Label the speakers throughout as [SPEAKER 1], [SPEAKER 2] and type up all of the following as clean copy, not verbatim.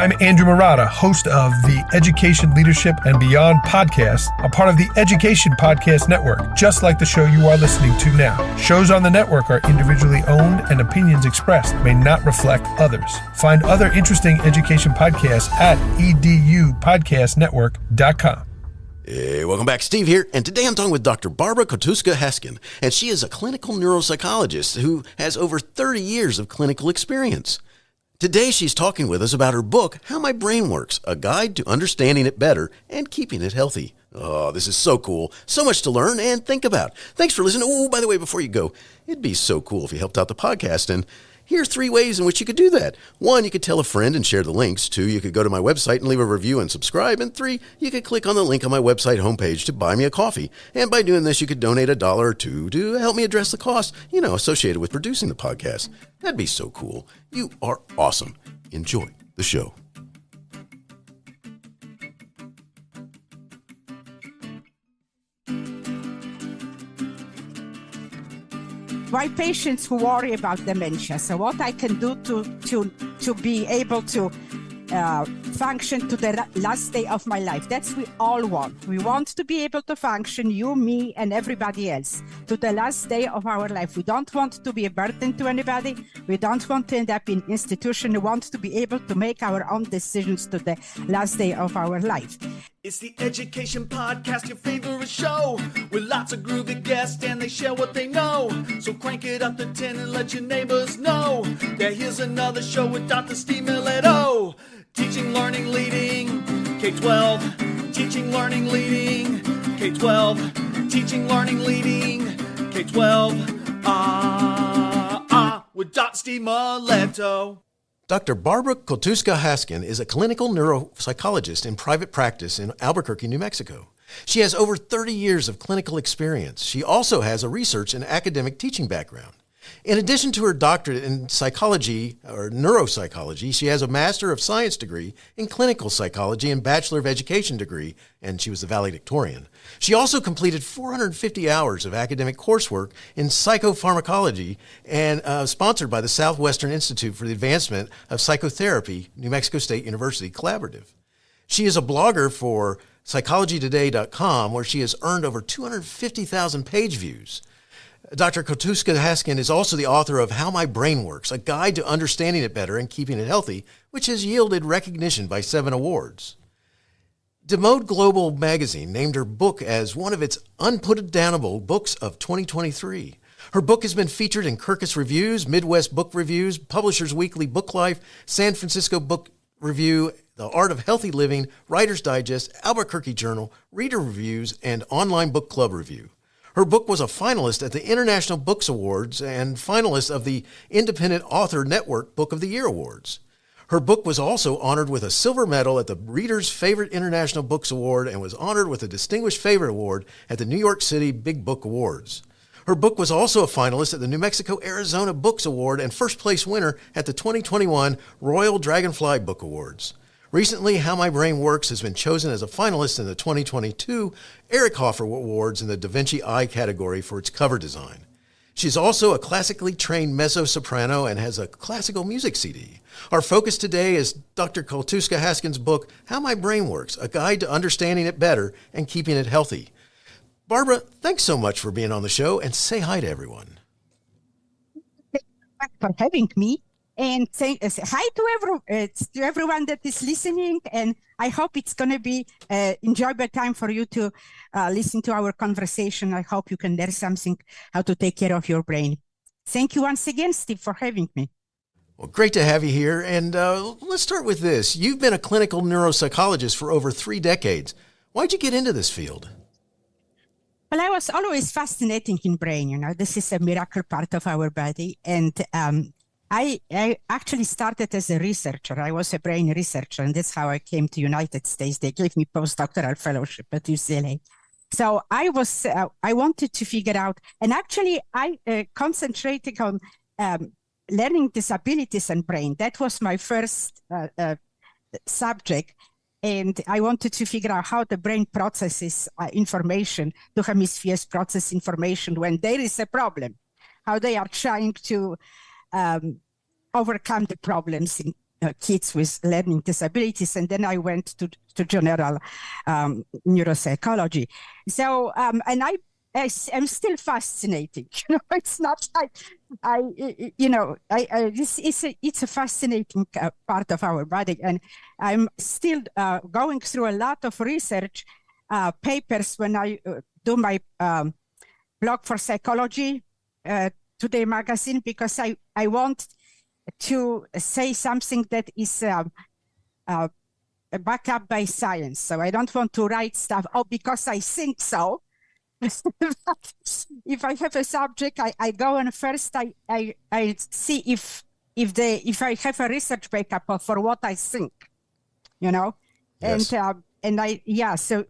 [SPEAKER 1] I'm Andrew Murata, host of the Education, Leadership, and Beyond podcast, a part of the Education Podcast Network, just like the show you are listening to now. Shows on the network are individually owned, and opinions expressed may not reflect others. Find other interesting education podcasts at edupodcastnetwork.com.
[SPEAKER 2] Hey, welcome back. Steve here, and today I'm talking with Dr. Barbara Koltuska-Haskin, and she is a clinical neuropsychologist who has over 30 years of clinical experience. Today she's talking with us about her book, How My Brain Works, a guide to understanding it better and keeping it healthy. Oh, this is so cool. So much to learn and think about. Thanks for listening. Oh, by the way, before you go, it'd be so cool if you helped out the podcast, and here's 3 ways in which you could do that. 1, you could tell a friend and share the links. 2, you could go to my website and leave a review and subscribe. And 3, you could click on the link on my website homepage to buy me a coffee. And by doing this, you could donate $1 or $2 to help me address the costs, associated with producing the podcast. That'd be so cool. You are awesome. Enjoy the show.
[SPEAKER 3] My patients who worry about dementia. So what I can do to be able to function to the last day of my life. That's we all want. We want to be able to function, you, me, and everybody else, to the last day of our life. We don't want to be a burden to anybody. We don't want to end up in institution. We want to be able to make our own decisions to the last day of our life.
[SPEAKER 4] It's the Education Podcast, your favorite show, with lots of groovy guests and they share what they know. So crank it up to 10 and let your neighbors know that here's another show with Dr. Steve Milletto. Teaching, learning, leading, K-12. Teaching, learning, leading, K-12. Teaching, learning, leading, K-12. With Dr. Steve Milletto.
[SPEAKER 2] Dr. Barbara Koltuska-Haskin is a clinical neuropsychologist in private practice in Albuquerque, New Mexico. She has over 30 years of clinical experience. She also has a research and academic teaching background. In addition to her doctorate in psychology or neuropsychology, she has a Master of Science degree in clinical psychology and Bachelor of Education degree, and she was the valedictorian. She also completed 450 hours of academic coursework in psychopharmacology and sponsored by the Southwestern Institute for the Advancement of Psychotherapy, New Mexico State University Collaborative. She is a blogger for psychologytoday.com, where she has earned over 250,000 page views. Dr. Koltuska-Haskin is also the author of How My Brain Works, a guide to understanding it better and keeping it healthy, which has yielded recognition by 7 awards. DeMode Global Magazine named her book as one of its Unputdownable Books of 2023. Her book has been featured in Kirkus Reviews, Midwest Book Reviews, Publishers Weekly, Booklife, San Francisco Book Review, The Art of Healthy Living, Writer's Digest, Albuquerque Journal, ReaderViews, and OnlineBookClubReview. Her book was a finalist at the International Books Awards and finalist of the Independent Author Network Book of the Year Awards. Her book was also honored with a silver medal at the Reader's Favorite International Books Award and was honored with a Distinguished Favorite Award at the New York City Big Book Awards. Her book was also a finalist at the New Mexico-Arizona Books Award and first place winner at the 2021 Royal Dragonfly Book Awards. Recently, How My Brain Works has been chosen as a finalist in the 2022 Eric Hoffer Awards in the Da Vinci Eye category for its cover design. She's also a classically trained mezzo-soprano and has a classical music CD. Our focus today is Dr. Koltuska-Haskin's book, How My Brain Works, a guide to understanding it better and keeping it healthy. Barbara, thanks so much for being on the show, and say hi to everyone.
[SPEAKER 3] Thank you for having me. And say hi to everyone that is listening. And I hope it's going to be an enjoyable time for you to listen to our conversation. I hope you can learn something how to take care of your brain. Thank you once again, Steve, for having me.
[SPEAKER 2] Well, great to have you here. And let's start with this. You've been a clinical neuropsychologist for over 3 decades. Why'd you get into this field?
[SPEAKER 3] Well, I was always fascinated in brain. This is a miracle part of our body. And I actually started as a researcher. I was a brain researcher, and that's how I came to United States. They gave me postdoctoral fellowship at UCLA. So I wanted to figure out, and actually I concentrated on learning disabilities and brain. That was my first subject. And I wanted to figure out how the brain processes information, the hemispheres process information when there is a problem, how they are trying to overcome the problems kids with learning disabilities, and then I went to general neuropsychology. So, and I'm still fascinating. It's not like it's a fascinating part of our body, and I'm still going through a lot of research papers when I do my blog for psychology, Today magazine, because I want to say something that is backed up by science. So I don't want to write stuff, because I think so. If I have a subject, I go and first I see if I have a research backup for what I think, Yes. So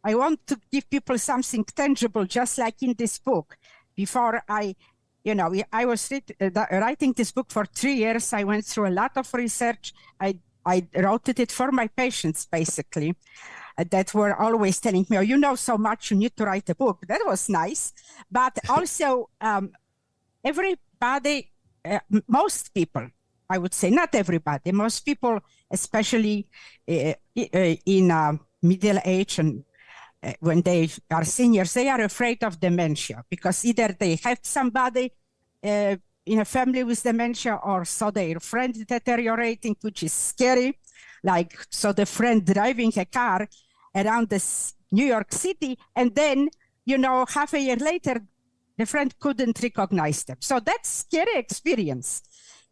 [SPEAKER 3] I want to give people something tangible, just like in this book. Before I was writing this book for 3 years. I went through a lot of research. I wrote it for my patients, basically, that were always telling me, you know so much, you need to write a book. That was nice. But also, everybody, most people, I would say, not everybody, most people, especially in middle age and when they are seniors, they are afraid of dementia because either they have somebody in a family with dementia or saw their friend deteriorating, which is scary. Like, so the friend driving a car around this New York City, and then, half a year later, the friend couldn't recognize them. So that's scary experience.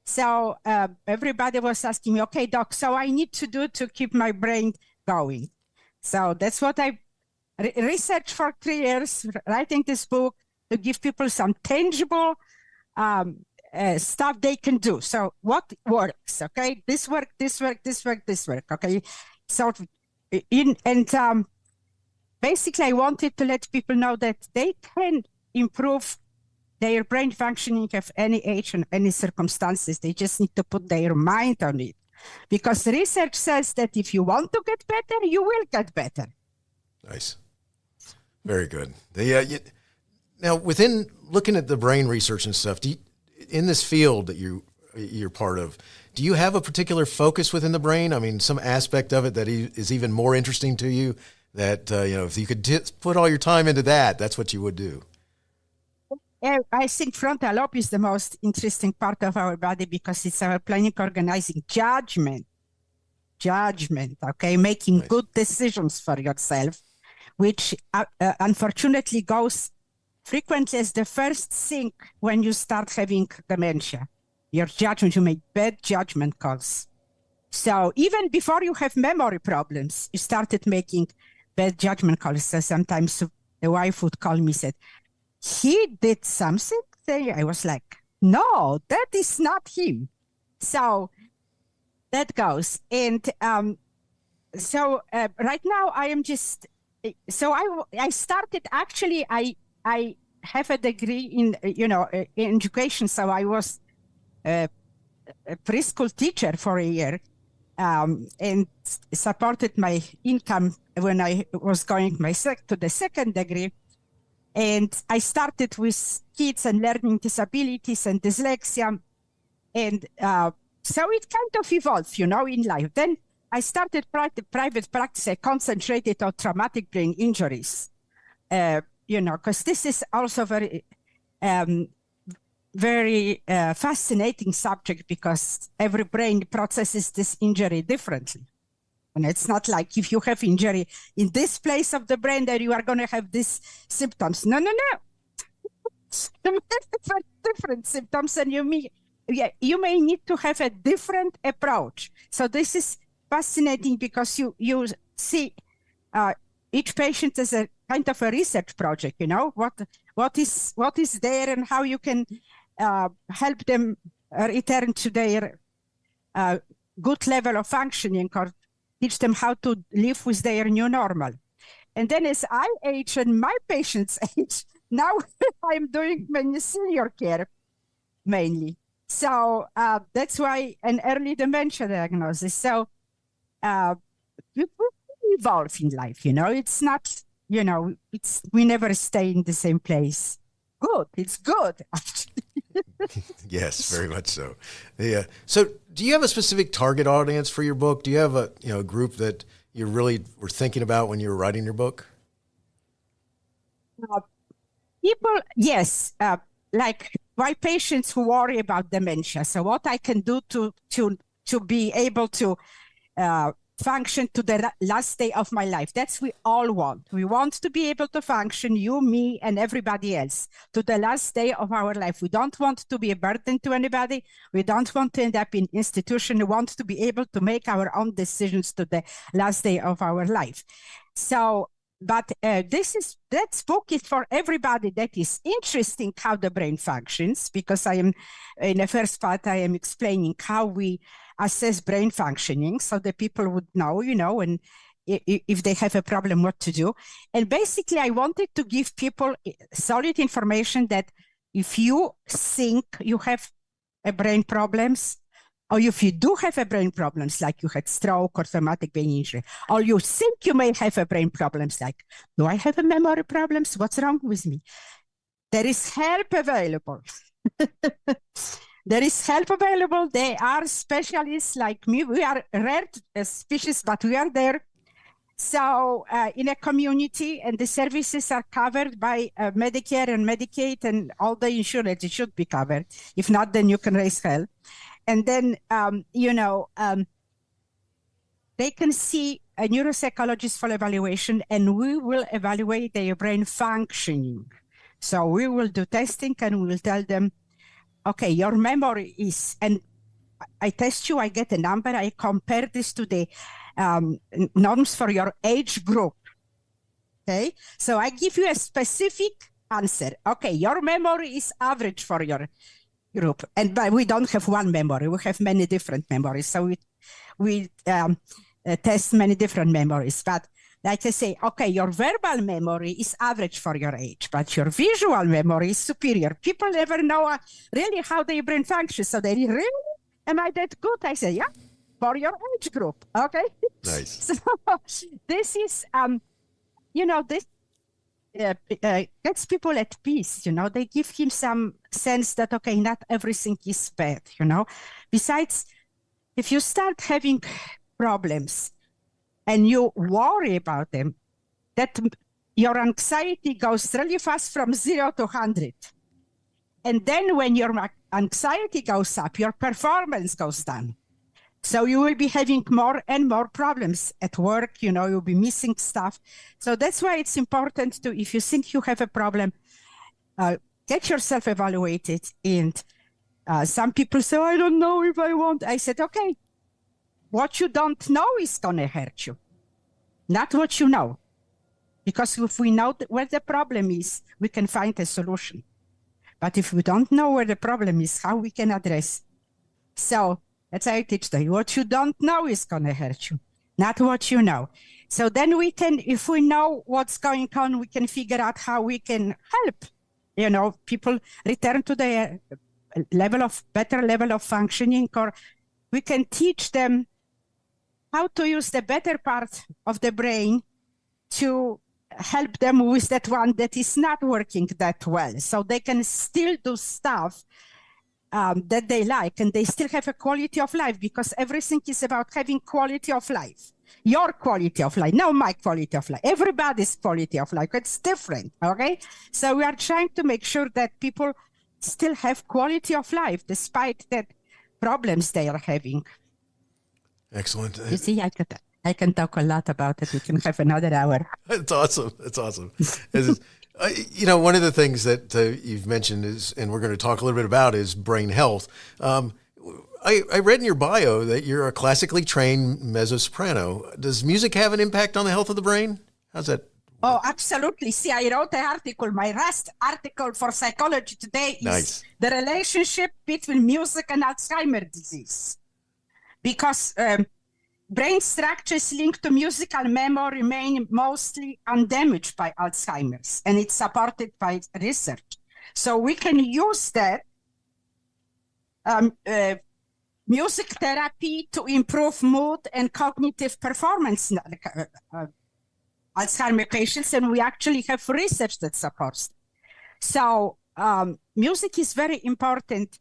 [SPEAKER 3] So everybody was asking me, okay, doc, so I need to do to keep my brain going. So that's what I researched for 3 years, writing this book to give people some tangible stuff they can do. So what works, okay? This work, okay? So basically I wanted to let people know that they can improve their brain functioning at any age and any circumstances. They just need to put their mind on it. Because research says that if you want to get better, you will get better.
[SPEAKER 2] Nice. Very good. Now, within looking at the brain research and stuff, in this field that you're part of, do you have a particular focus within the brain? I mean, some aspect of it that is even more interesting to you that, if you could just put all your time into that, that's what you would do.
[SPEAKER 3] I think frontal lobe is the most interesting part of our body because it's our planning, organizing, judgment, okay, making nice. Good decisions for yourself, which unfortunately goes frequently as the first thing when you start having dementia. Your judgment, you make bad judgment calls. So even before you have memory problems, you started making bad judgment calls. So sometimes the wife would call me and said, he did something. I was like, no, that is not him. So that goes. And right now I am just, so I started, actually, I have a degree in, in education. So I was a preschool teacher for a year and supported my income when I was going to the second degree. And I started with kids and learning disabilities and dyslexia. And so it kind of evolved, in life. Then I started private practice. I concentrated on traumatic brain injuries, because this is also very fascinating subject because every brain processes this injury differently. And it's not like if you have injury in this place of the brain that you are going to have these symptoms. No. different symptoms, and you may need to have a different approach. So this is fascinating because you see each patient as a kind of a research project. What is there and how you can help them return to their good level of functioning or teach them how to live with their new normal. And then as I age and my patients age, now I'm doing many senior care mainly. So that's why an early dementia diagnosis. So we evolve in life, it's not, we never stay in the same place. good. It's good.
[SPEAKER 2] Yes, very much so. Yeah. So do you have a specific target audience for your book? Do you have a group that you really were thinking about when you were writing your book?
[SPEAKER 3] People, yes, like my patients who worry about dementia. So what I can do to be able to function to the last day of my life. That's we all want. We want to be able to function, you, me, and everybody else, to the last day of our life. We don't want to be a burden to anybody. We don't want to end up in institution. We want to be able to make our own decisions to the last day of our life. So, but that book is for everybody that is interested in how the brain functions, because I am, in the first part, I am explaining how we assess brain functioning so that people would know, and if they have a problem, what to do. And basically, I wanted to give people solid information that if you think you have a brain problems, or if you do have a brain problems, like you had stroke or traumatic brain injury, or you think you may have a brain problems, like, do I have a memory problems? What's wrong with me? There is help available. There is help available. They are specialists like me. We are a rare species, but we are there. So in a community, and the services are covered by Medicare and Medicaid and all the insurance. It should be covered. If not, then you can raise hell. And then, they can see a neuropsychologist for evaluation, and we will evaluate their brain functioning. So we will do testing, and we will tell them, okay, your memory is, and I test you, I get a number, I compare this to the norms for your age group. Okay, so I give you a specific answer. Okay, your memory is average for your group, but we don't have one memory, we have many different memories. So we test many different memories, but like I say, okay, your verbal memory is average for your age, but your visual memory is superior. People never know really how their brain functions. So they really, am I that good? I say, yeah, for your age group. Okay.
[SPEAKER 2] Nice.
[SPEAKER 3] So this is, this gets people at peace. They give him some sense that, okay, not everything is bad. Besides, if you start having problems, and you worry about them, that your anxiety goes really fast from 0 to 100. And then when your anxiety goes up, your performance goes down. So you will be having more and more problems at work, you'll be missing stuff. So that's why it's important to, if you think you have a problem, get yourself evaluated. And some people say, I don't know if I want. I said, okay, what you don't know is going to hurt you, not what you know. Because if we know where the problem is, we can find a solution. But if we don't know where the problem is, how we can address? So that's how I teach them. What you don't know is going to hurt you, not what you know. So then we can, if we know what's going on, we can figure out how we can help, people return to the better level of functioning, or we can teach them how to use the better part of the brain to help them with that one that is not working that well. So they can still do stuff that they like, and they still have a quality of life, because everything is about having quality of life. Your quality of life, not my quality of life. Everybody's quality of life. It's different, okay? So we are trying to make sure that people still have quality of life despite that problems they are having.
[SPEAKER 2] Excellent.
[SPEAKER 3] You see, I can talk a lot about it. We can have another hour.
[SPEAKER 2] That's awesome. That's awesome. One of the things that you've mentioned is, and we're going to talk a little bit about, is brain health. I read in your bio that you're a classically trained mezzo-soprano. Does music have an impact on the health of the brain? How's that?
[SPEAKER 3] Oh, absolutely. See, I wrote an article. My last article for Psychology Today is the relationship between music and Alzheimer's disease. Because brain structures linked to musical memory remain mostly undamaged by Alzheimer's, and it's supported by research. So we can use that music therapy to improve mood and cognitive performance in Alzheimer's patients, and we actually have research that supports it. So music is very important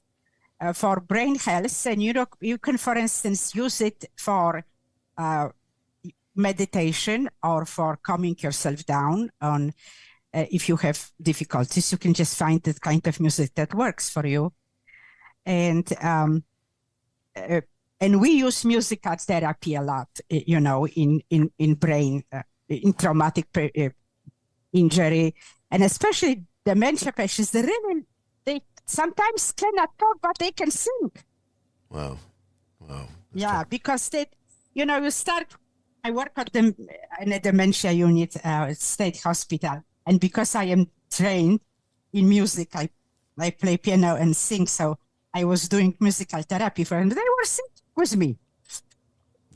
[SPEAKER 3] for brain health, and you can, for instance, use it for meditation or for calming yourself down. On if you have difficulties, you can just find the kind of music that works for you. And we use musical therapy a lot, in brain, in traumatic injury, and especially dementia patients. They sometimes cannot talk, but they can sing.
[SPEAKER 2] Wow.
[SPEAKER 3] Yeah, because you start. I work at in a dementia unit at State Hospital, and because I am trained in music, I play piano and sing. So I was doing musical therapy for them. They were singing with me.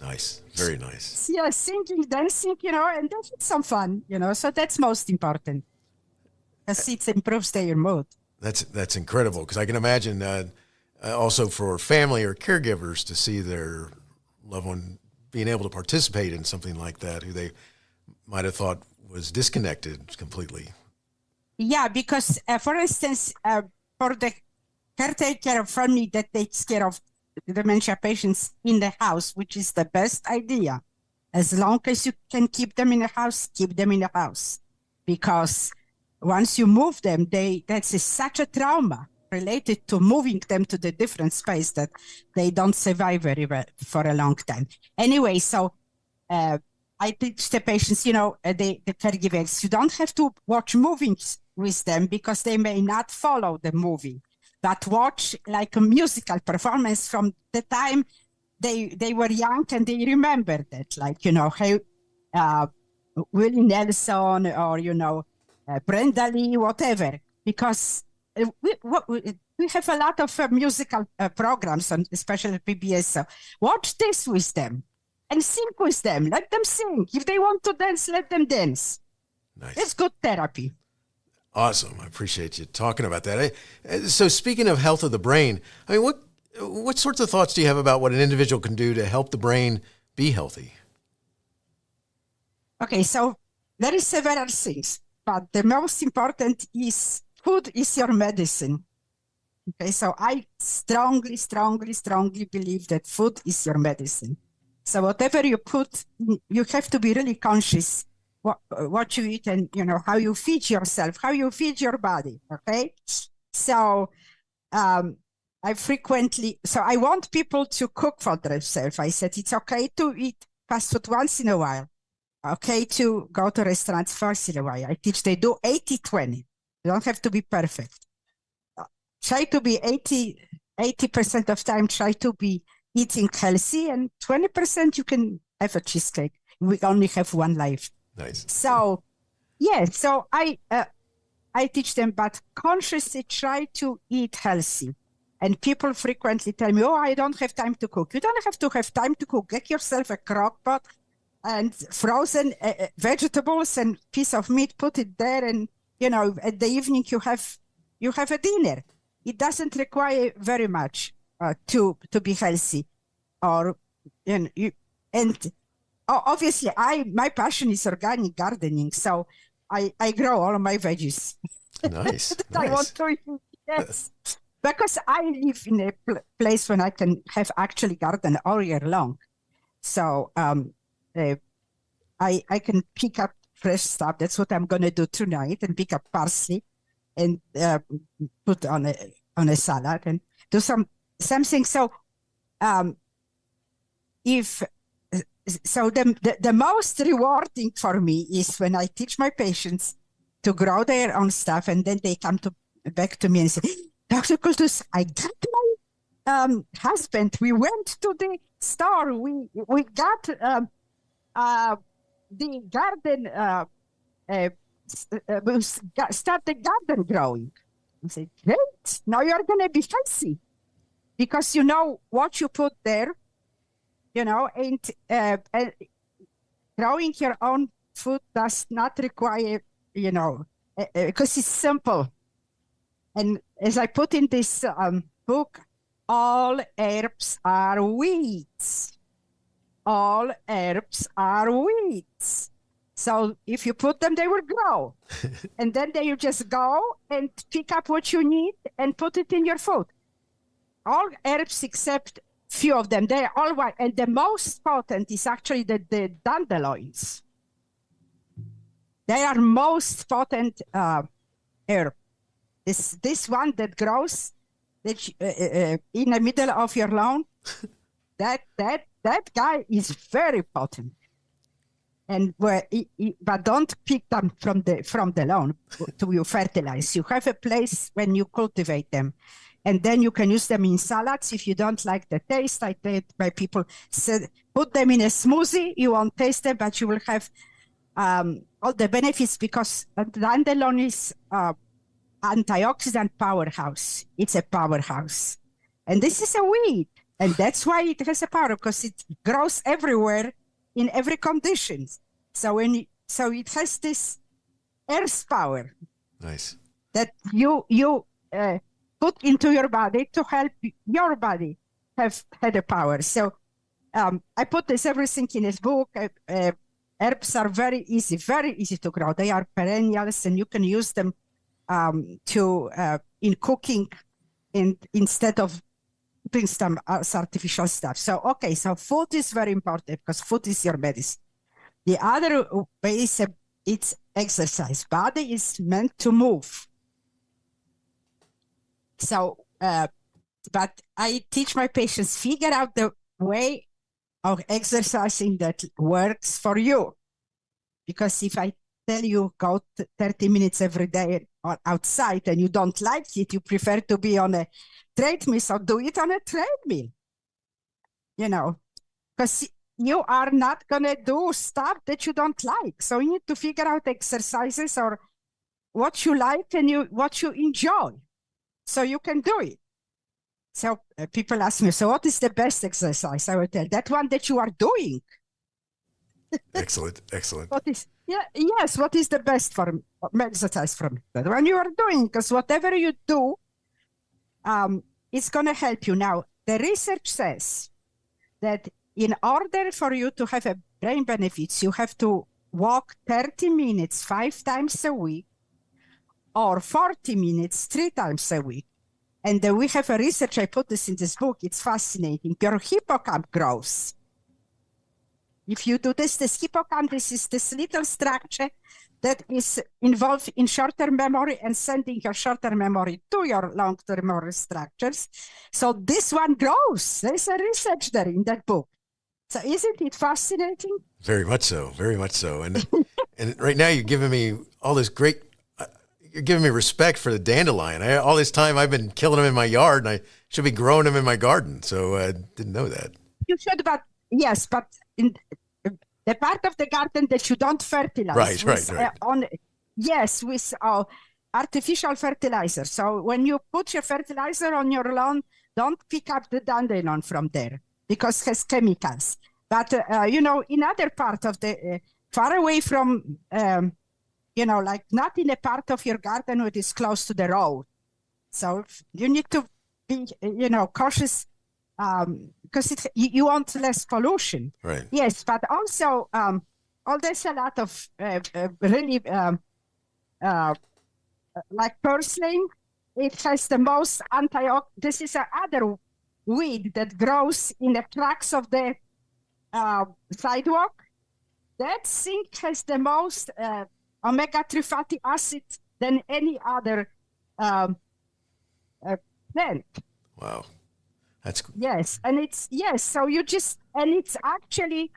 [SPEAKER 2] Nice, very nice.
[SPEAKER 3] Yeah, singing, dancing, and they had some fun, So that's most important, because it improves their mood.
[SPEAKER 2] That's incredible, because I can imagine also for family or caregivers to see their loved one being able to participate in something like that, who they might have thought was disconnected completely.
[SPEAKER 3] Yeah, because for instance, for the caretaker of family that takes care of dementia patients in the house, which is the best idea, as long as you can keep them in the house, keep them in the house, because once you move them, that's such a trauma related to moving them to the different space that they don't survive very well for a long time. Anyway, so I teach the patients, the caregivers, you don't have to watch movies with them because they may not follow the movie, but watch like a musical performance from the time they were young and they remember that, like, how Willie Nelson or, Brenda Lee, whatever, because we have a lot of musical programs, on, especially PBS. So watch this with them and sing with them. Let them sing. If they want to dance, let them dance.
[SPEAKER 2] Nice.
[SPEAKER 3] It's good therapy.
[SPEAKER 2] Awesome. I appreciate you talking about that. So speaking of health of the brain, I mean, what sorts of thoughts do you have about what an individual can do to help the brain be healthy?
[SPEAKER 3] Okay, so there is several things, but the most important is food is your medicine. Okay, so I strongly believe that food is your medicine. So whatever you put, you have to be really conscious what you eat and, how you feed yourself, how you feed your body, okay? So I want people to cook for themselves. I said, it's okay to eat fast food once in a while, okay to go to restaurants once in a while. I teach they do 80-20. You don't have to be perfect. Try to be 80% of time, try to be eating healthy, and 20% you can have a cheesecake. We only have one life.
[SPEAKER 2] Nice.
[SPEAKER 3] So, yeah, so I teach them, but consciously try to eat healthy. And people frequently tell me, I don't have time to cook. You don't have to have time to cook. Get yourself a crock pot and frozen vegetables and piece of meat, put it there, and, at the evening you have a dinner. It doesn't require very much to be healthy, obviously my passion is organic gardening, so I grow all my veggies.
[SPEAKER 2] Nice.
[SPEAKER 3] I want to eat, yes, because I live in a place when I can have actually garden all year long, so I can pick up fresh stuff. That's what I'm going to do tonight, and pick up parsley and put on a salad and do something. So the most rewarding for me is when I teach my patients to grow their own stuff, and then they come back to me and say, Dr. Koltus, I got my husband. We went to the store. We got the garden. Start the garden growing. I said, great. Now you're going to be healthy because you know what you put there, and growing your own food does not require, because it's simple. And as I put in this book, all herbs are weeds. All herbs are weeds. So if you put them, they will grow. And then you just go and pick up what you need and put it in your food. All herbs except few of them, they're all white. And the most potent is actually the dandelions. They are most potent herb. This one that grows in the middle of your lawn, that guy is very potent. And but don't pick them from the lawn to you fertilize. You have a place when you cultivate them, and then you can use them in salads. If you don't like the taste, I tell my people, put them in a smoothie. You won't taste them, but you will have all the benefits because dandelion is antioxidant powerhouse. It's a powerhouse, and this is a weed, and that's why it has a power because it grows everywhere. In every condition. So it has this earth power.
[SPEAKER 2] Nice.
[SPEAKER 3] That you put into your body to help your body have a power. So I put this everything in this book. Herbs are very easy to grow. They are perennials and you can use them in cooking instead of doing some artificial stuff. So food is very important because food is your medicine. The other way is it's exercise. Body is meant to move. So, but I teach my patients figure out the way of exercising that works for you. Because if I tell you go 30 minutes every day or outside and you don't like it, you prefer to be on a treadmill, so do it on a treadmill, because you are not going to do stuff that you don't like. So you need to figure out exercises or what you like and what you enjoy so you can do it. So people ask me, so what is the best exercise? I will tell that one that you are doing.
[SPEAKER 2] Excellent.
[SPEAKER 3] What is the best exercise from that one you are doing? Because whatever you do, it's going to help you. Now, the research says that in order for you to have a brain benefits, you have to walk 30 minutes 5 times a week or 40 minutes 3 times a week. And we have a research, I put this in this book, it's fascinating. Your hippocamp grows. If you do this hippocampus is this little structure that is involved in short-term memory and sending your short-term memory to your long-term memory structures. So this one grows. There's a research there in that book. So isn't it fascinating?
[SPEAKER 2] Very much so. And and right now you're giving me all this great, you're giving me respect for the dandelion. All this time I've been killing them in my yard and I should be growing them in my garden. So I didn't know that.
[SPEAKER 3] You should, but in the part of the garden that you don't fertilize.
[SPEAKER 2] Right.
[SPEAKER 3] With artificial fertilizer. So when you put your fertilizer on your lawn, don't pick up the dandelion from there because it has chemicals. But, in other part of the, far away from, like not in a part of your garden which is close to the road. So you need to be, cautious because you want less pollution.
[SPEAKER 2] Right.
[SPEAKER 3] Yes, but also, there's a lot of really, like purslane, it has the most this is another weed that grows in the cracks of the sidewalk. That thing has the most omega-3 fatty acids than any other plant.
[SPEAKER 2] Wow. That's
[SPEAKER 3] yes, and so it's actually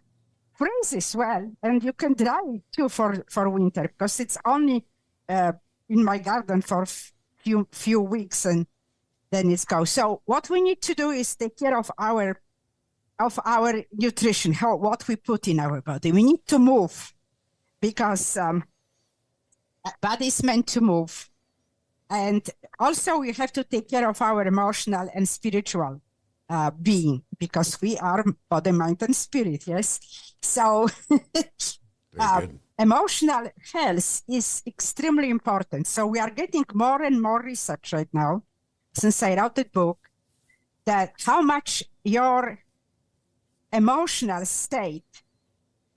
[SPEAKER 3] freezes well, and you can dry it too for winter because it's only in my garden for few weeks and then it's go. So what we need to do is take care of our nutrition, what we put in our body. We need to move because body is meant to move, and also we have to take care of our emotional and spiritual being because we are body, mind, and spirit. Yes, so emotional health is extremely important. So we are getting more and more research right now since I wrote the book that how much your emotional state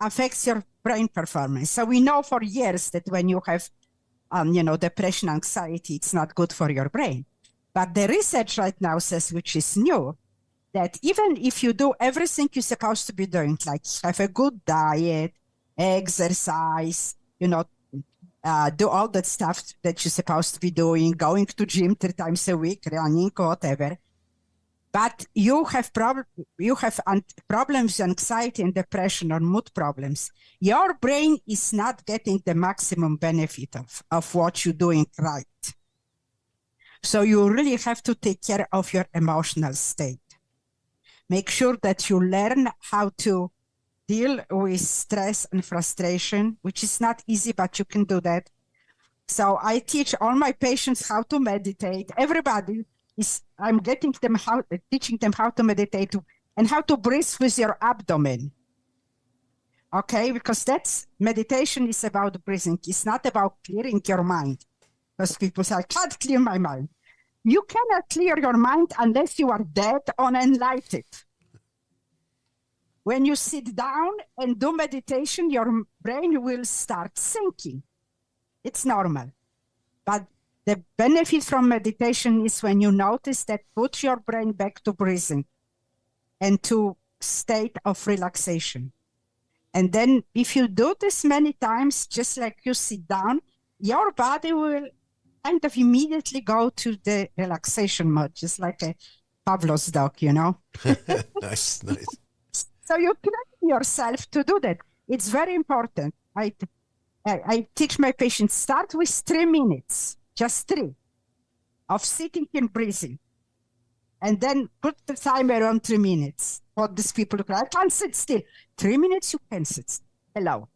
[SPEAKER 3] affects your brain performance. So we know for years that when you have, depression, anxiety, it's not good for your brain. But the research right now says, which is new, that even if you do everything you're supposed to be doing, like have a good diet, exercise, do all that stuff that you're supposed to be doing, going to gym 3 times a week, running, whatever. But you have problems, anxiety and depression or mood problems. Your brain is not getting the maximum benefit of what you're doing right. So you really have to take care of your emotional state. Make sure that you learn how to deal with stress and frustration, which is not easy, but you can do that. So I teach all my patients how to meditate. Everybody I'm teaching them how to meditate and how to breathe with your abdomen. Okay, because meditation is about breathing. It's not about clearing your mind. Because people say, I can't clear my mind. You cannot clear your mind unless you are dead or enlightened. When you sit down and do meditation, your brain will start thinking. It's normal. But the benefit from meditation is when you notice that, put your brain back to breathing and to state of relaxation. And then if you do this many times, just like you sit down, your body will kind of immediately go to the relaxation mode, just like a Pavlov's dog,
[SPEAKER 2] Nice.
[SPEAKER 3] So you train yourself to do that. It's very important. I teach my patients, start with 3 minutes, just 3, of sitting and breathing. And then put the timer on 3 minutes. What these people look like, I can't sit still. 3 minutes, you can sit still. Hello.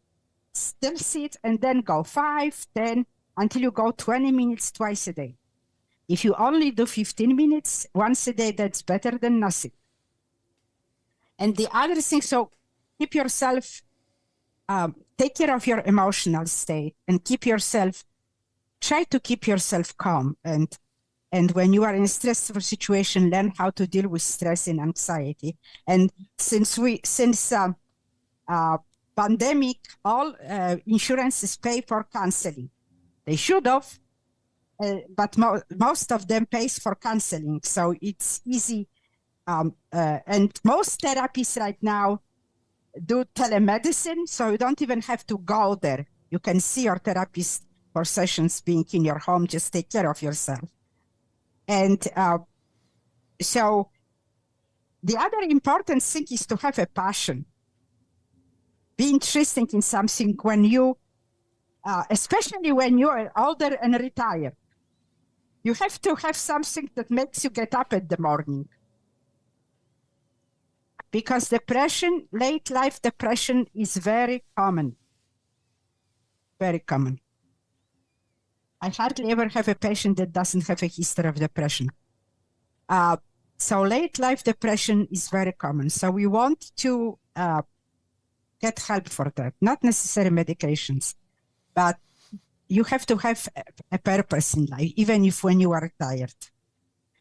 [SPEAKER 3] Still sit and then go 5, 10, until you go 20 minutes twice a day. If you only do 15 minutes once a day, that's better than nothing. And the other thing, so keep yourself, take care of your emotional state and try to keep yourself calm. And when you are in a stressful situation, learn how to deal with stress and anxiety. And since pandemic, all insurances pay for counseling. They should have, but most of them pays for counseling. So it's easy. And most therapies right now do telemedicine, so you don't even have to go there. You can see your therapist for sessions being in your home. Just take care of yourself. And so the other important thing is to have a passion. Be interested in something when you, especially when you are older and retired. You have to have something that makes you get up in the morning. Because depression, late life depression, is very common. Very common. I hardly ever have a patient that doesn't have a history of depression. So late life depression is very common. So we want to get help for that. Not necessarily medications, but you have to have a purpose in life, even if when you are tired.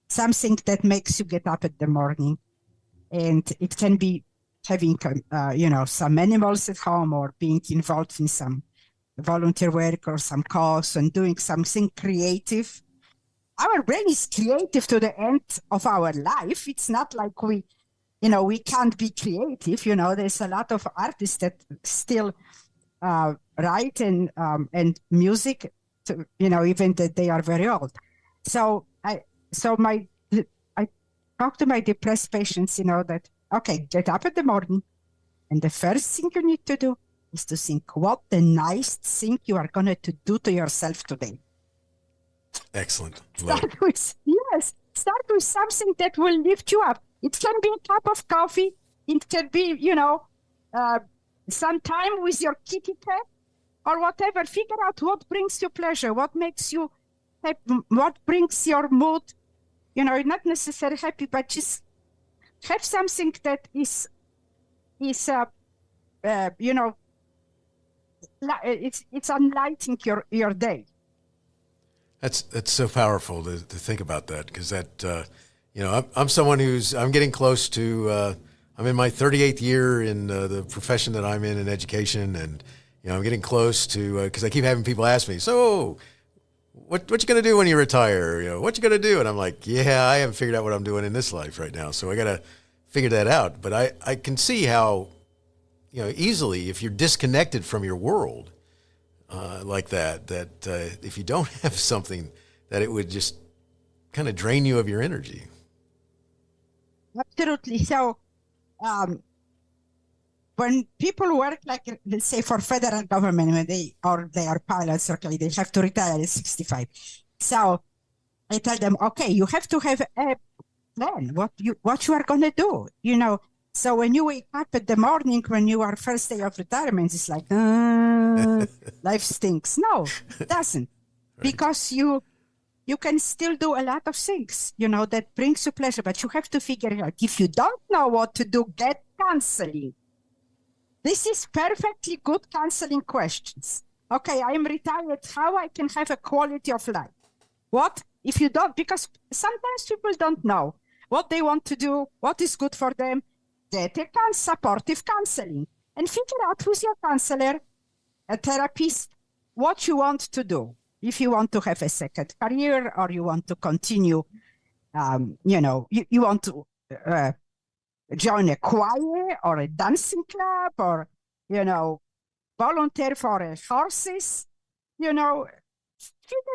[SPEAKER 3] Something that makes you get up in the morning. And it can be having, some animals at home, or being involved in some volunteer work or some cause and doing something creative. Our brain is creative to the end of our life. It's not like we can't be creative. There's a lot of artists that still write and music, even that they are very old. So I talk to my depressed patients, that, okay, get up in the morning, and the first thing you need to do is to think what the nice thing you are going to do to yourself today.
[SPEAKER 2] Excellent.
[SPEAKER 3] Start with something that will lift you up. It can be a cup of coffee. It can be, some time with your kitty cat or whatever. Figure out what brings you pleasure, what makes you happy, what brings your mood. Not necessarily happy, but just have something that is it's enlightening your day.
[SPEAKER 2] That's so powerful to think about that, because that, I'm someone I'm getting close to, I'm in my 38th year in the profession that I'm in education, and I'm getting close to because I keep having people ask me, so what you gonna do when you retire? What you gonna do? And I'm like, yeah, I haven't figured out what I'm doing in this life right now, so I gotta figure that out. But I can see how easily, if you're disconnected from your world like that if you don't have something, that it would just kind of drain you of your energy.
[SPEAKER 3] Absolutely. So when people work, like, let's say, for federal government, when they are pilots, okay, they have to retire at 65. So I tell them, okay, you have to have a plan, what you are going to do, So when you wake up in the morning, when you are first day of retirement, it's like, life stinks. No, it doesn't. Right. Because you can still do a lot of things, that brings you pleasure, but you have to figure it out. If you don't know what to do, get counseling. This is perfectly good counseling questions. Okay, I am retired. How I can have a quality of life? What if you don't? Because sometimes people don't know what they want to do, what is good for them. Get a supportive counseling and figure out who's your counselor, a therapist, what you want to do. If you want to have a second career, or you want to continue, you want to join a choir or a dancing club, or, volunteer for horses, figure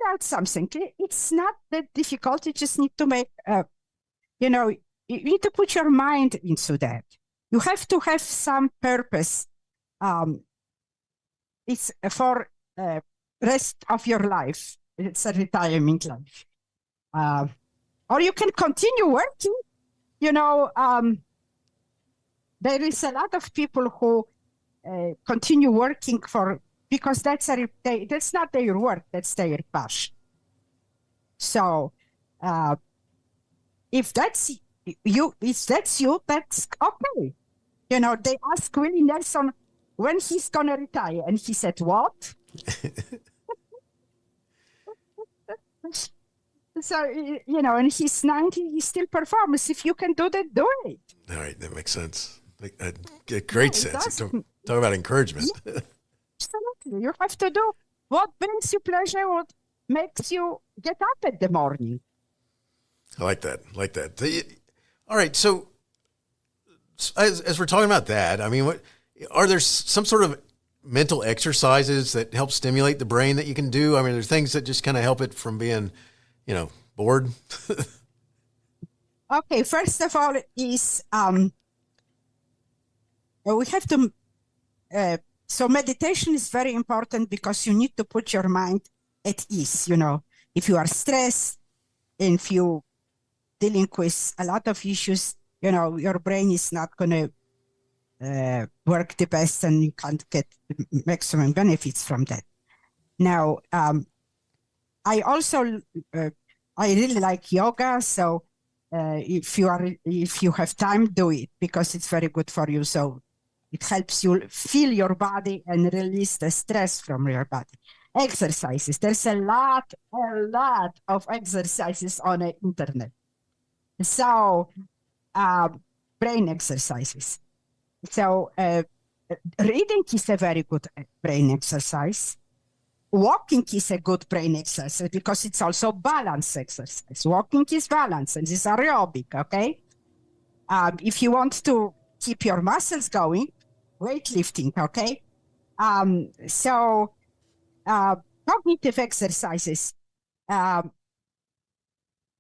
[SPEAKER 3] out something. It's not that difficult. You just need to make, you need to put your mind into that. You have to have some purpose. It's for rest of your life. It's a retirement life. Or you can continue working. There is a lot of people who continue working because that's not their work, that's their passion. So if that's you, that's okay. They asked Willie Nelson when he's going to retire, and he said, what? So, and he's 90, he still performs. If you can do that, do it.
[SPEAKER 2] All right, that makes sense. Great sense. Talk about encouragement.
[SPEAKER 3] Yeah, absolutely. You have to do what brings you pleasure, what makes you get up in the morning.
[SPEAKER 2] I like that. All right, so as we're talking about that, I mean, are there some sort of mental exercises that help stimulate the brain that you can do? I mean, there's things that just kind of help it from being, bored.
[SPEAKER 3] Okay, first of all, is we have to. So meditation is very important because you need to put your mind at ease. If you are stressed, and if you dealing with a lot of issues, your brain is not going to work the best, and you can't get maximum benefits from that. Now, I also I really like yoga, so if you have time, do it, because it's very good for you. So it helps you feel your body and release the stress from your body. Exercises. There's a lot of exercises on the internet. So brain exercises. So reading is a very good brain exercise. Walking is a good brain exercise because it's also balance exercise. Walking is balance and it's aerobic, okay? If you want to keep your muscles going, weightlifting, okay? So cognitive exercises.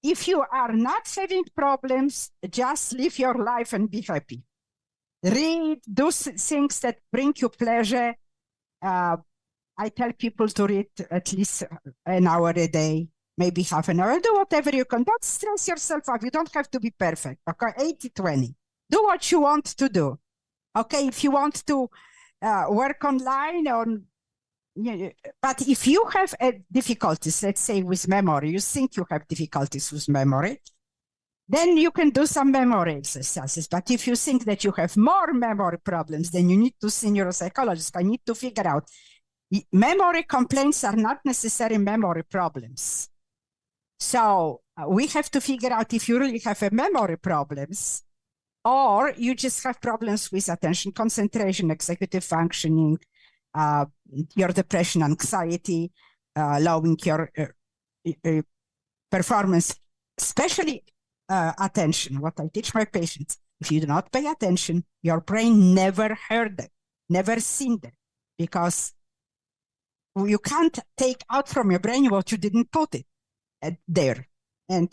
[SPEAKER 3] If you are not having problems, just live your life and be happy. Read, do things that bring you pleasure. I tell people to read at least an hour a day, maybe half an hour. Do whatever you can. Don't stress yourself out. You don't have to be perfect. Okay, 80-20. Do what you want to do. Okay, if you want to work online, but if you have difficulties, let's say with memory, you think you have difficulties with memory, then you can do some memory exercises. But if you think that you have more memory problems, then you need to see neuropsychologists. I need to figure out memory complaints are not necessarily memory problems. So we have to figure out if you really have a memory problems, or you just have problems with attention, concentration, executive functioning, your depression, anxiety, lowering your performance, especially attention. What I teach my patients, if you do not pay attention, your brain never heard it, never seen it, because you can't take out from your brain what you didn't put it there. And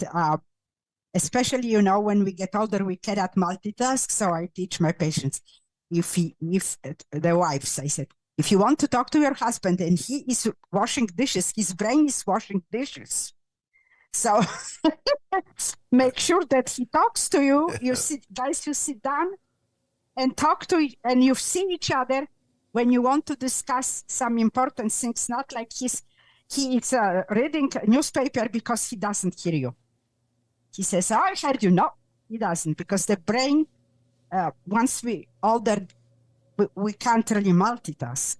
[SPEAKER 3] especially, when we get older, we cannot multitask. So I teach my patients, if the wives, I said, if you want to talk to your husband and he is washing dishes, his brain is washing dishes. So make sure that he talks to you. You sit down and talk to each, and you see each other when you want to discuss some important things, not like he is reading a newspaper because he doesn't hear you. He says, "Oh, I heard you." No, he doesn't, because the brain, once we older, we can't really multitask.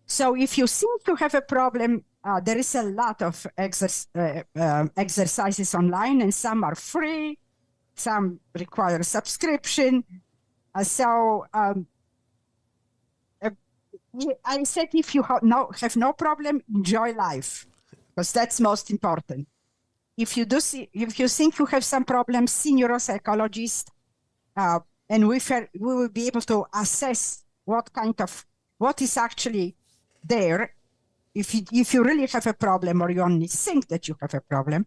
[SPEAKER 3] So if you seem to have a problem, there is a lot of exercises online, and some are free, some require subscription. I said, if you have no problem, enjoy life, because that's most important. If you think you have some problems, see neuropsychologist, and we will be able to assess what is actually there. If you really have a problem, or you only think that you have a problem,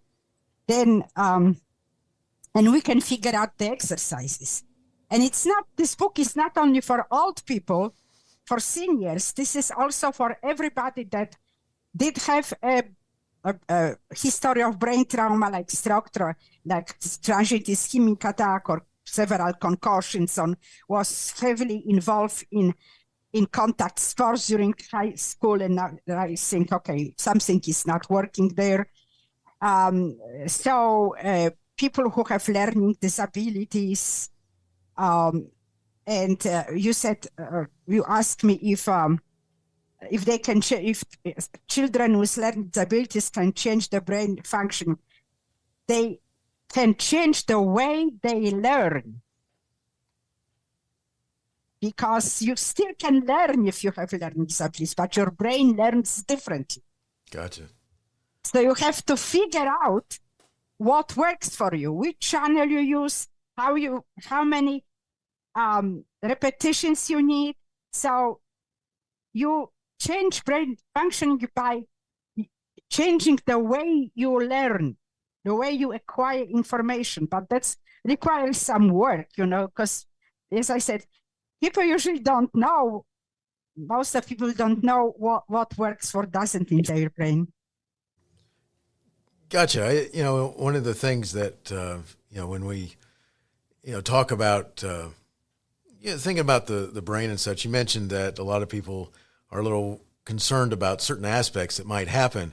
[SPEAKER 3] then and we can figure out the exercises. And this book is not only for old people, for seniors. This is also for everybody that did have a history of brain trauma, like stroke, like transient ischemic attack, or several concussions, was heavily involved in contact sports during high school, and I think, okay, something is not working there. So people who have learning disabilities, and you said, you asked me if they can if children with learning disabilities can change the brain function. They can change the way they learn, because you still can learn if you have learning disabilities, but your brain learns differently.
[SPEAKER 2] Gotcha.
[SPEAKER 3] So you have to figure out what works for you, which channel you use, how many repetitions you need. So you change brain functioning by changing the way you learn, the way you acquire information. But that requires some work, because, as I said, people usually don't know. Most of people don't know what works or doesn't in their brain.
[SPEAKER 2] Gotcha. One of the things that, when we, talk about, thinking about the brain and such, you mentioned that a lot of people are a little concerned about certain aspects that might happen.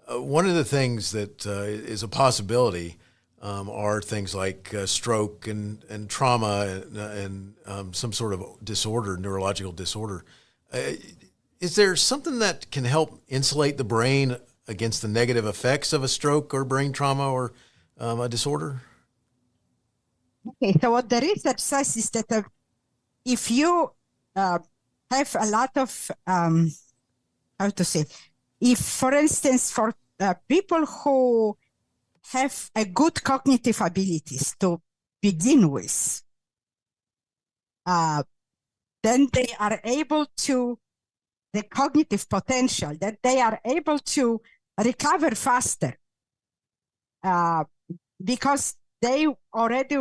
[SPEAKER 2] One of the things that is a possibility are things like stroke and trauma and some sort of disorder, neurological disorder. Is there something that can help insulate the brain against the negative effects of a stroke or brain trauma or a disorder?
[SPEAKER 3] Okay, so what the research says is that if you have a lot of, if, for instance, for people who have a good cognitive abilities to begin with, then they are able to, the cognitive potential, that they are able to recover faster because they already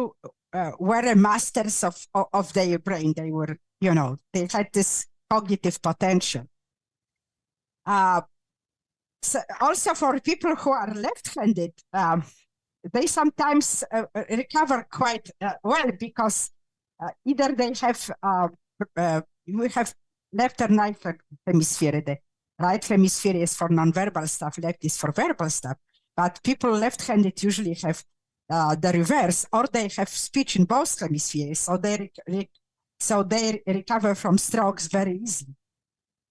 [SPEAKER 3] were masters of their brain. They were, they had this cognitive potential. So also for people who are left-handed, they sometimes recover quite well, because either they have, we have left or right hemisphere. The right hemisphere is for nonverbal stuff, left is for verbal stuff. But people left-handed usually have the reverse, or they have speech in both hemispheres, so they recover from strokes very easily.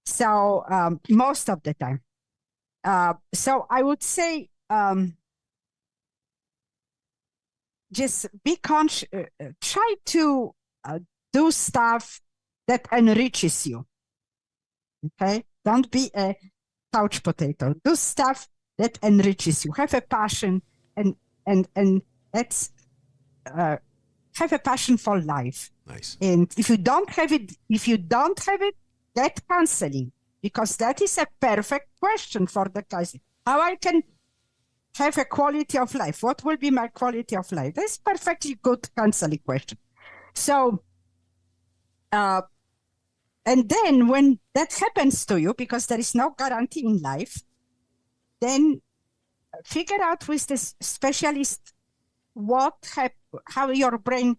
[SPEAKER 3] So most of the time. So I would say just be conscious, try to do stuff that enriches you. Okay? Don't be a couch potato. Do stuff that enriches you. Have a passion and that's have a passion for life.
[SPEAKER 2] Nice.
[SPEAKER 3] And if you don't have it, get counseling, because that is a perfect question for the counselor. How I can have a quality of life? What will be my quality of life? That's perfectly good counseling question. So, and then when that happens to you, because there is no guarantee in life, then figure out with this specialist how your brain,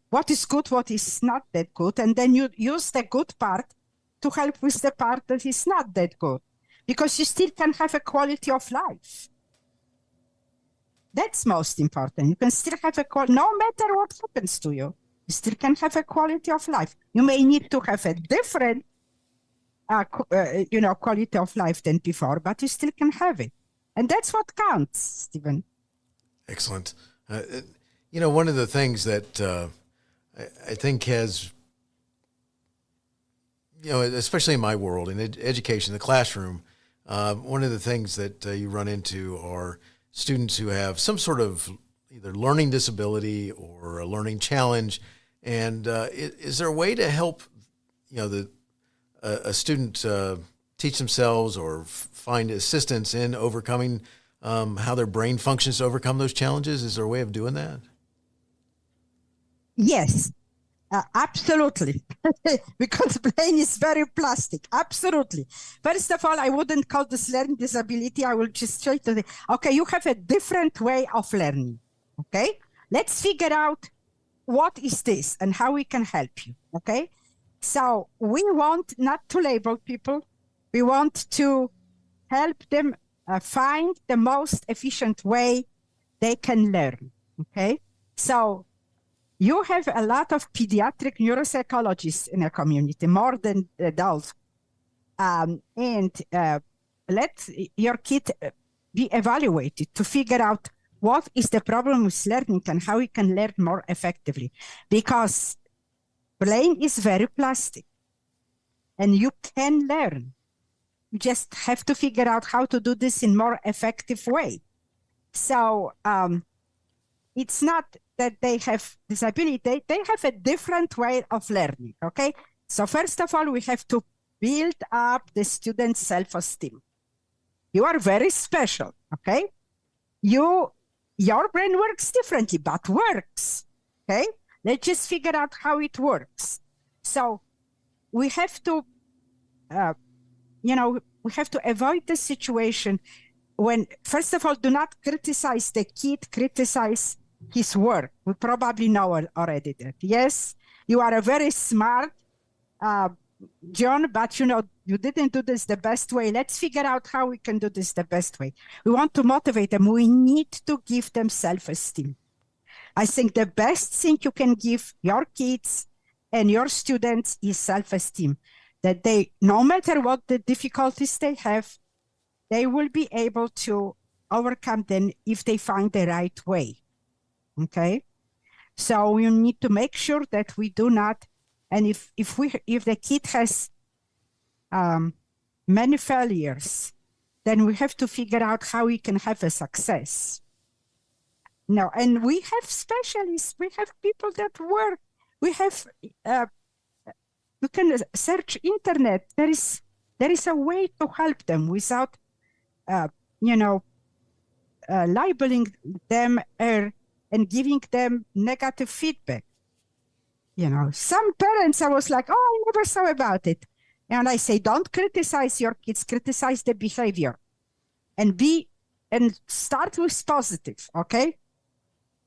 [SPEAKER 3] what is good, what is not that good, and then you use the good part to help with the part that is not that good, because you still can have a quality of life. That's most important. You can still have no matter what happens to you, you still can have a quality of life. You may need to have a different, quality of life than before, but you still can have it. And that's what counts, Stephen.
[SPEAKER 2] Excellent. One of the things that I think has, especially in my world, in education, the classroom, one of the things that you run into are students who have some sort of either learning disability or a learning challenge. And is there a way to help, a student teach themselves or find assistance in overcoming how their brain functions to overcome those challenges? Is there a way of doing that?
[SPEAKER 3] Yes, absolutely. Because brain is very plastic. Absolutely. First of all, I wouldn't call this learning disability. I will just try to say, okay, you have a different way of learning. Okay, let's figure out what is this and how we can help you. Okay, so we want not to label people. We want to help them find the most efficient way they can learn. Okay, so you have a lot of pediatric neuropsychologists in a community, more than adults. And let your kid be evaluated to figure out what is the problem with learning and how he can learn more effectively. Because brain is very plastic and you can learn. You just have to figure out how to do this in more effective way. So it's not that they have disability, they have a different way of learning, okay? So first of all, we have to build up the student's self-esteem. You are very special, okay? Your brain works differently, but works, okay? Let's just figure out how it works. So we have to, we have to avoid the situation when, first of all, do not criticize the kid, criticize his work. We probably know already that. Yes, you are a very smart, John, but you didn't do this the best way. Let's figure out how we can do this the best way. We want to motivate them. We need to give them self-esteem. I think the best thing you can give your kids and your students is self-esteem. That they, no matter what the difficulties they have, they will be able to overcome them if they find the right way. Okay, so you need to make sure that we do not, and if the kid has many failures, then we have to figure out how we can have a success. No, and we have specialists, we have people that work, we have, you can search internet. There is a way to help them without, labeling them and giving them negative feedback. Some parents, I was like, oh, I never saw about it. And I say, don't criticize your kids, criticize the behavior. And start with positive, okay?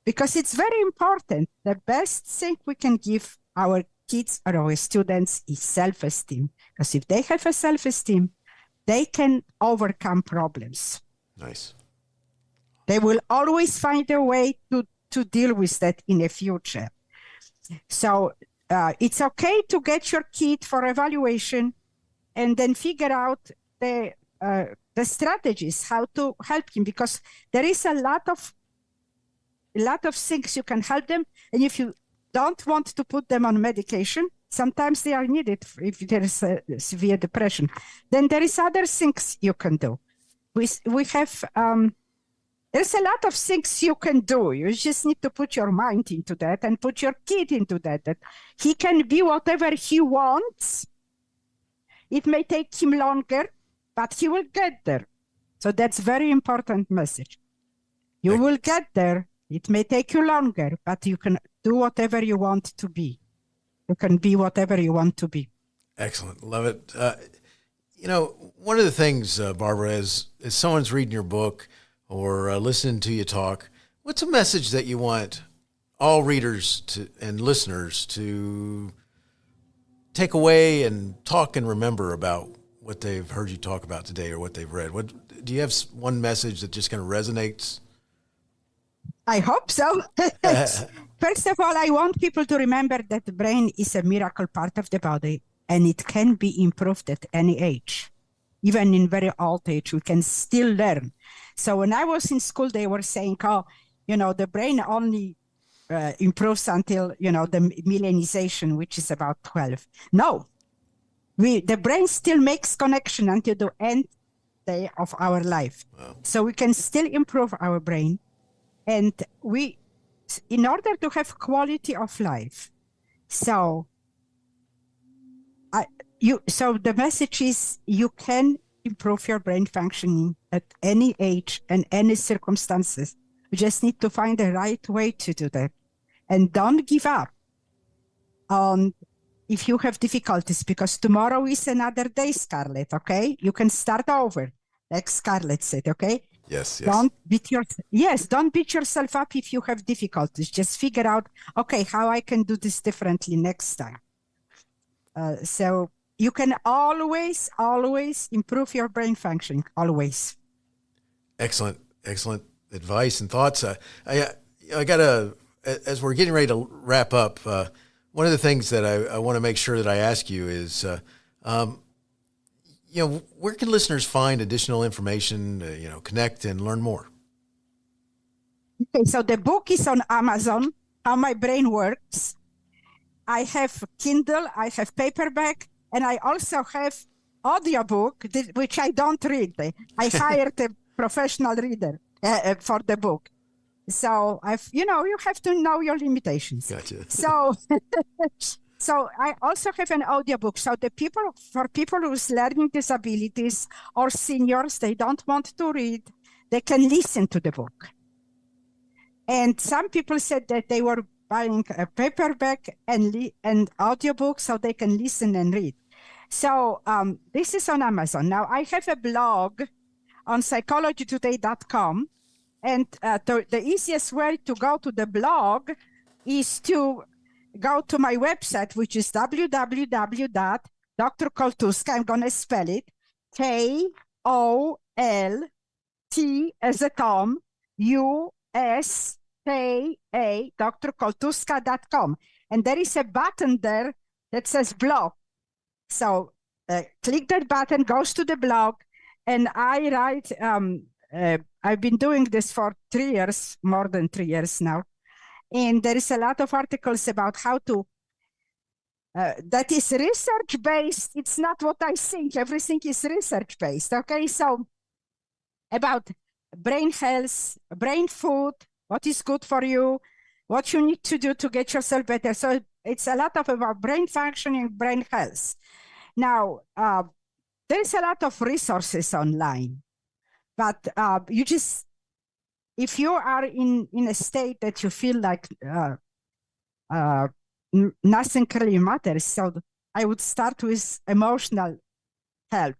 [SPEAKER 3] Because it's very important. The best thing we can give our kids or our students is self-esteem. Because if they have a self-esteem, they can overcome problems.
[SPEAKER 2] Nice.
[SPEAKER 3] They will always find a way to deal with that in the future. So it's okay to get your kid for evaluation and then figure out the strategies, how to help him, because there is a lot of a lot of things you can help them. And if you don't want to put them on medication, sometimes they are needed if there is a severe depression. Then there is other things you can do. We have, there's a lot of things you can do. You just need to put your mind into that and put your kid into that he can be whatever he wants. It may take him longer, but he will get there. So that's a very important message. You will get there. It may take you longer, but you can do whatever you want to be. You can be whatever you want to be.
[SPEAKER 2] Excellent. Love it. One of the things, Barbara, as someone's reading your book or listening to you talk, what's a message that you want all readers and listeners to take away and talk and remember about what they've heard you talk about today or what they've read? Do you have one message that just kind of resonates?
[SPEAKER 3] I hope so. First of all, I want people to remember that the brain is a miracle part of the body, and it can be improved at any age. Even in very old age, we can still learn. So when I was in school, they were saying, the brain only improves until, the millenization, which is about 12. No, the brain still makes connection until the end day of our life. Wow. So we can still improve our brain. And in order to have quality of life, so the message is you can improve your brain functioning at any age and any circumstances. You just need to find the right way to do that. And don't give up if you have difficulties, because tomorrow is another day, Scarlett, okay? You can start over, like Scarlett said, okay?
[SPEAKER 2] Yes.
[SPEAKER 3] Don't beat yourself up if you have difficulties. Just figure out, okay, how I can do this differently next time. So you can always improve your brain function, always.
[SPEAKER 2] Excellent advice and thoughts. I got as we're getting ready to wrap up, one of the things that I want to make sure that I ask you is, where can listeners find additional information, connect and learn more?
[SPEAKER 3] Okay, so the book is on Amazon, How My Brain Works. I have Kindle, I have paperback, and I also have audiobook, which I don't read. I hired a professional reader for the book. So you have to know your limitations.
[SPEAKER 2] Gotcha.
[SPEAKER 3] So I also have an audiobook. So for people with learning disabilities or seniors, they don't want to read, they can listen to the book. And some people said that they were buying a paperback and audiobook so they can listen and read. So this is on Amazon. Now I have a blog on psychologytoday.com. And the easiest way to go to the blog is to go to my website, which is www.drkoltuska. I'm going to spell it KOLT as a Tom, USKA, drkoltuska.com. And there is a button there that says blog. So click that button, goes to the blog, and I write. I've been doing this for 3 years, more than 3 years now. And there is a lot of articles about how to, that is research-based. It's not what I think. Everything is research-based, okay? So about brain health, brain food, what is good for you, what you need to do to get yourself better. So it's a lot about brain functioning, brain health. Now, there's a lot of resources online. But if you are in a state that you feel like nothing really matters, so I would start with emotional help,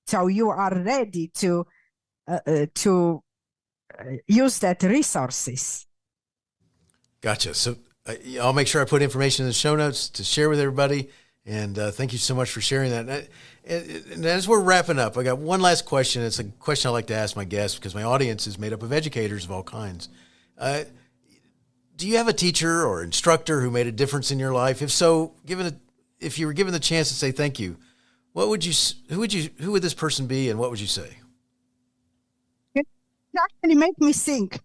[SPEAKER 3] so you are ready to use that resources.
[SPEAKER 2] Gotcha. So I'll make sure I put information in the show notes to share with everybody. And thank you so much for sharing that. And as we're wrapping up, I got one last question. It's a question I like to ask my guests because my audience is made up of educators of all kinds. Do you have a teacher or instructor who made a difference in your life? If so, if you were given the chance to say thank you, who would this person be, and what would you say?
[SPEAKER 3] It actually made me think.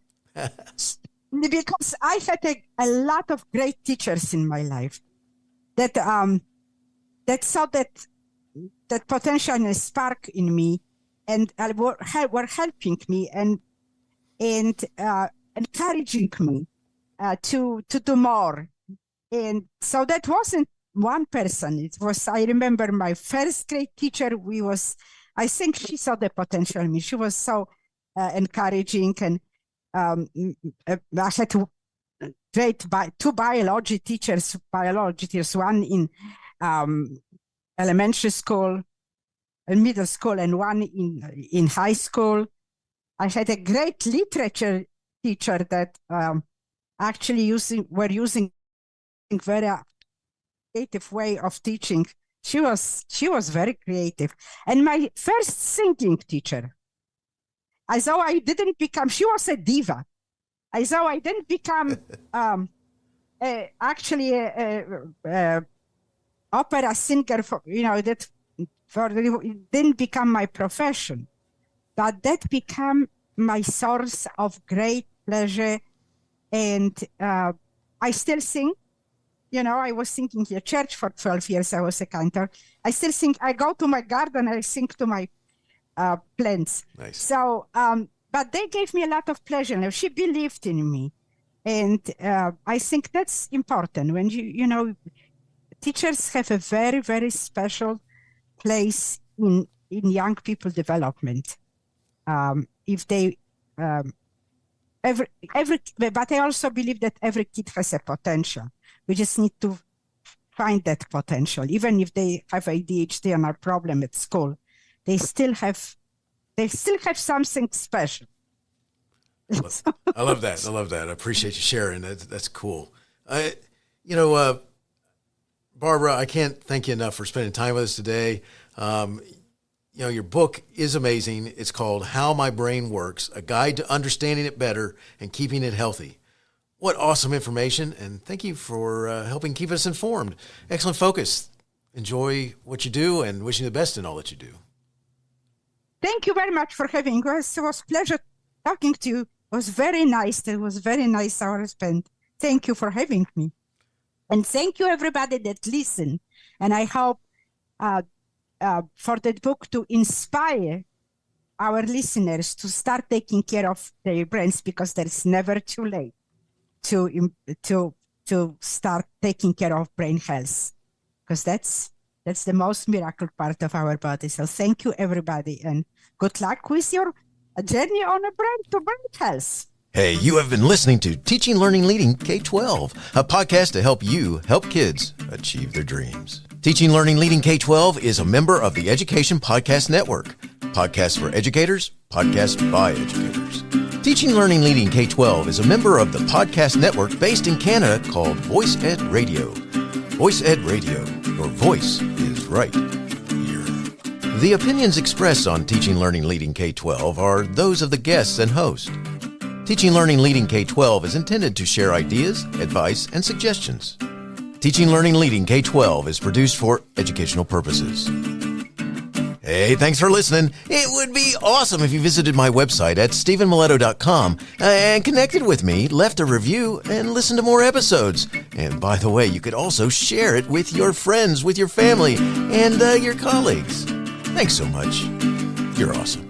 [SPEAKER 3] because I had a lot of great teachers in my life that saw that potential and spark in me, and were helping me and encouraging me to do more. And so that wasn't one person. It was, I remember my first grade teacher, I think she saw the potential in me. She was so encouraging, and I had two biology teachers, one in elementary school and middle school, and one in high school. I had a great literature teacher that actually were using very creative way of teaching. She was very creative. And my first singing teacher, although I didn't become, she was a diva. Although I didn't become actually a opera singer, it didn't become my profession, but that became my source of great pleasure. And I still sing. I was singing in a church for 12 years. I was a cantor. I still sing. I go to my garden. I sing to my plants.
[SPEAKER 2] Nice.
[SPEAKER 3] So, but they gave me a lot of pleasure. She believed in me. And I think that's important. When teachers have a very, very special place in young people development. If they, but I also believe that every kid has a potential. We just need to find that potential. Even if they have ADHD and are problem at school, they still have something special.
[SPEAKER 2] I love that. I appreciate you sharing. That's cool. Barbara, I can't thank you enough for spending time with us today. Your book is amazing. It's called How My Brain Works, A Guide to Understanding It Better and Keeping It Healthy. What awesome information, and thank you for helping keep us informed. Excellent focus. Enjoy what you do, and wishing you the best in all that you do.
[SPEAKER 3] Thank you very much for having us. It was a pleasure talking to you. It was very nice. It was very nice hour spent. Thank you for having me. And thank you, everybody that listened. And I hope for that book to inspire our listeners to start taking care of their brains, because there's never too late to start taking care of brain health, because that's the most miracle part of our body. So thank you, everybody, and good luck with your journey on a brain to brain health.
[SPEAKER 2] Hey, you have been listening to Teaching, Learning, Leading K-12, a podcast to help you help kids achieve their dreams. Teaching, Learning, Leading K-12 is a member of the Education Podcast Network. Podcasts for educators, podcasts by educators. Teaching, Learning, Leading K-12 is a member of the podcast network based in Canada called Voice Ed Radio. Voice Ed Radio, your voice is right here. The opinions expressed on Teaching, Learning, Leading K-12 are those of the guests and host. Teaching, Learning, Leading K-12 is intended to share ideas, advice, and suggestions. Teaching, Learning, Leading K-12 is produced for educational purposes. Hey, thanks for listening. It would be awesome if you visited my website at stephenmiletto.com and connected with me, left a review, and listened to more episodes. And by the way, you could also share it with your friends, with your family, and your colleagues. Thanks so much. You're awesome.